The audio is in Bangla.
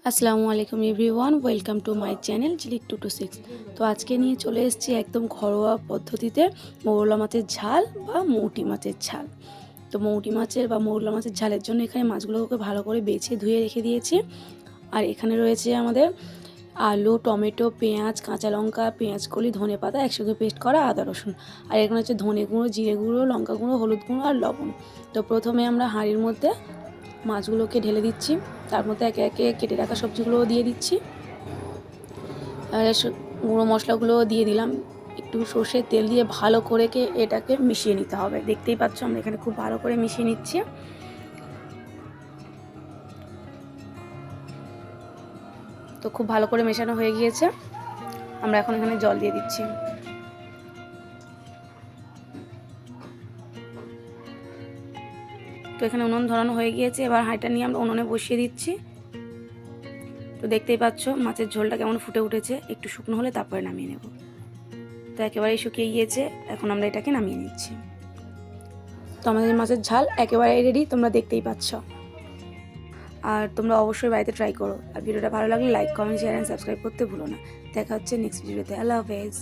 আসসালামু আলাইকুম everyone, welcome to my channel ঝিলিক 226। তো আজকে নিয়ে চলে এসেছি একদম ঘরোয়া পদ্ধতিতে মৌরলা মাছের ঝাল বা মৌটি মাছের ঝাল। তো মৌটি মাছের বা মৌরলা মাছের ঝালের জন্য এখানে মাছগুলোকে ভালো করে বেছে ধুয়ে রেখে দিয়েছি। আর এখানে রয়েছে আমাদের আলু, টমেটো, পেঁয়াজ, কাঁচা লঙ্কা, পেঁয়াজ কলি, ধনে পাতা একসঙ্গে পেস্ট করা, আদা রসুন। আর এখানে হচ্ছে ধনে গুঁড়ো, জিরে গুঁড়ো, লঙ্কা গুঁড়ো, হলুদ গুঁড়ো আর লবণ। তো প্রথমে আমরা হাঁড়ির মধ্যে মাছগুলোকে ঢেলে দিচ্ছি, তার মধ্যে একে একে কেটে রাখা সবজিগুলোও দিয়ে দিচ্ছি, আর গুঁড়ো মশলাগুলোও দিয়ে দিলাম। একটু সর্ষের তেল দিয়ে ভালো করে এটাকে মিশিয়ে নিতে হবে। দেখতেই পাচ্ছ আমরা এখানে খুব ভালো করে মিশিয়ে নিচ্ছি। তো খুব ভালো করে মেশানো হয়ে গিয়েছে, আমরা এখন এখানে জল দিয়ে দিচ্ছি। তো এখানে উনুন ধরানো হয়ে গিয়েছে, এবার হাঁড়িটা নিয়ে আমরা উনুনে বসিয়ে দিচ্ছি। তো দেখতেই পাচ্ছ মাছের ঝোলটা কেমন ফুটে উঠেছে, একটু শুকনো হলে তারপরে নামিয়ে নেব। তো একেবারেই শুকিয়ে গিয়েছে, এখন আমরা এটাকে নামিয়ে নিচ্ছি। তো আমাদের মাছের ঝাল একেবারেই রেডি, তোমরা দেখতেই পাচ্ছ। আর তোমরা অবশ্যই বাড়িতে ট্রাই করো। আর ভিডিওটা ভালো লাগলে like, comment, share and subscribe করতে ভুলো না। দেখা হচ্ছে নেক্সট ভিডিওতে। আল্লাহ হাফেজ।